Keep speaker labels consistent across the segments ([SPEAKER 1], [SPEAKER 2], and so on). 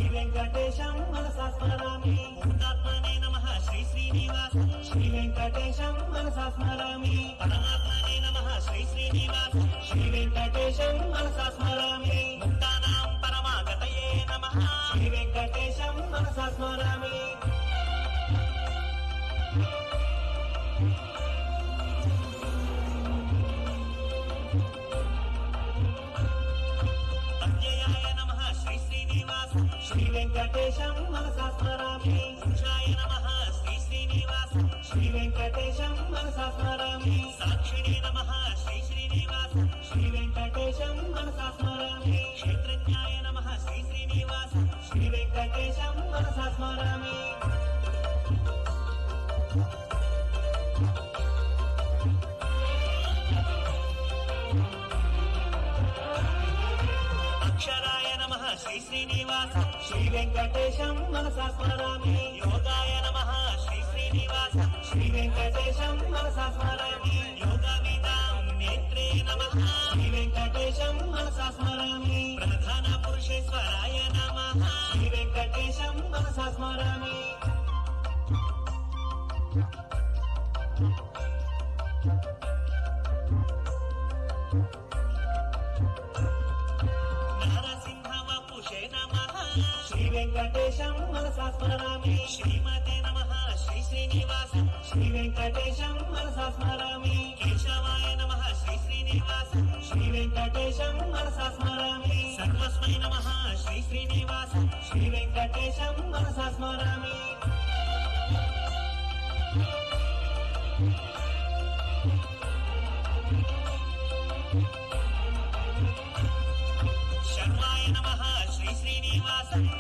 [SPEAKER 1] వెంకటేశం మనసా స్మరామి. భూతాత్మనే నమః శ్రీ శ్రీనివాసం శ్రీ వెంకటేశం మనసా స్మరామి. పరమాత్మనే నమః శ్రీ శ్రీనివాసం శ్రీ వెంకటేశం మనసా స్మరామి. ముక్తానాం పరమాగతయే నమః శ్రీ వెంకటేశం మనసా స్మరామి. శ్రీ వెంకటేశం మనసా స్మరామి. పురుషాయ నమః శ్రీ శ్రీనివాసం శ్రీ వెంకటేశం మనసా స్మరామి. సాక్షిణే నమః శ్రీ శ్రీనివాసం శ్రీ వెంకటేశం మనసా స్మరామి. క్షేత్రజ్ఞాయ నమః శ్రీ శ్రీనివాసం శ్రీ వెంకటేశం మనసా స్మరామి. శ్రీ శ్రీనివాసం శ్రీ వెంకటేశం మనసా స్మరామి. యోగాయ నమః శ్రీ శ్రీనివాసం శ్రీ వెంకటేశం మనసా స్మరామి. యోగవిదాం నేత్రే నమః శ్రీ వెంకటేశం మనసా స్మరామి. ప్రధాన పురుషేశ్వరాయ నమః శ్రీ వెంకటేశం మనసా స్మరామి. శ్రీ వెంకటేశం మనసా స్మరామి. శ్రీమతే నమః శ్రీ శ్రీనివాసం శ్రీ వెంకటేశం మనసా స్మరామి. కేశవాయ నమః శ్రీ శ్రీనివాసం శ్రీ వెంకటేశం మనసా స్మరామి. సర్వస్మై నమః శ్రీ శ్రీనివాసం శ్రీ వెంకటేశం మనసా స్మరామి.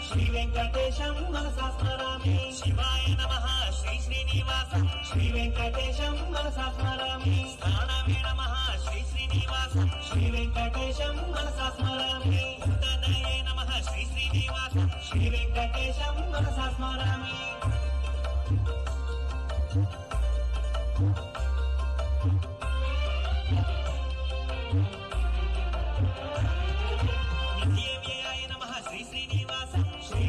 [SPEAKER 1] శ్రీ వెంకటేశం మనసా స్మరామి. శివాయ నమః శ్రీ శ్రీనివాసం శ్రీ వెంకటేశం మనసా స్మరామి. స్థానమే నమః శ్రీ శ్రీనివాసం శ్రీ వెంకటేశం మనసా స్మరామి. భూతదయే నమః శ్రీ శ్రీనివాసం శ్రీ వెంకటేశం మనసా స్మరామి.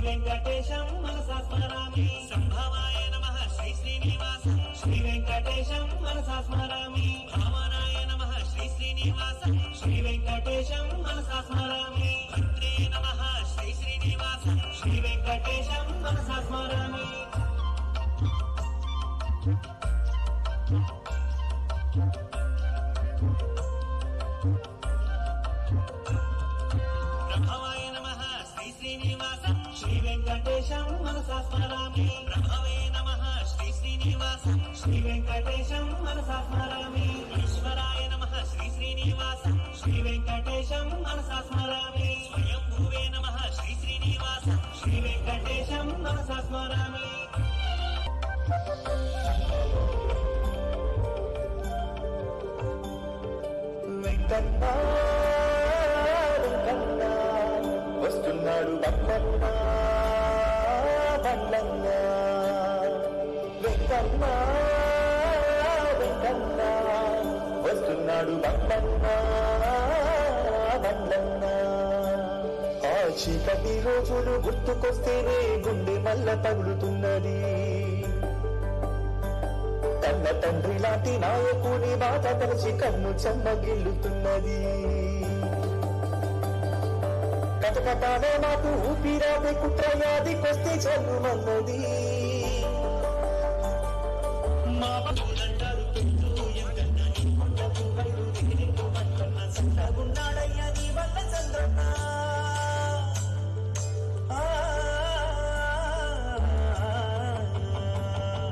[SPEAKER 1] వెంకటేశం మనసా స్మరామి. సంభవాయ నమః శ్రీ శ్రీనివాసం శ్రీ వెంకటేశం మనసా స్మరామి. భావనాయ నమః శ్రీ శ్రీనివాసం శ్రీ వెంకటేశం మనసా స్మరామి. భద్రే నమః శ్రీ శ్రీనివాసం శ్రీ వెంకటేశం మనసా స్మరామి. శ్రీ వెంకటేశం మనసా స్మరామి. ప్రభవే నమః శ్రీ శ్రీనివాసం శ్రీ వెంకటేశం మనసా స్మరామి. ఈశ్వరాయ నమః శ్రీ శ్రీనివాసం శ్రీ వెంకటేశం మనసా స్మరామి. స్వయంభువే నమః శ్రీ శ్రీనివాసం శ్రీ వెంకటేశం మనసా స్మరామి.
[SPEAKER 2] వెంకన్నా వెంకన్నా వస్తున్నాడు బండ్లన్నా బండ్లన్నా. వెంకన్నా వెంకన్నా వస్తున్నాడు బండ్లన్నా బండ్లన్నా. ఆ చీకటి రోజులు గుర్తుకొస్తేనే గుండె మల్ల తగులుతున్నది. కన్న తండ్రి లాంటి నాయకుని మాట తలచి కన్ను చెమ్మగిల్లుతున్నది. కటకటాలే నాకు ఊపిరాది కుట్రయాదికొస్తే చల్లుమన్నది.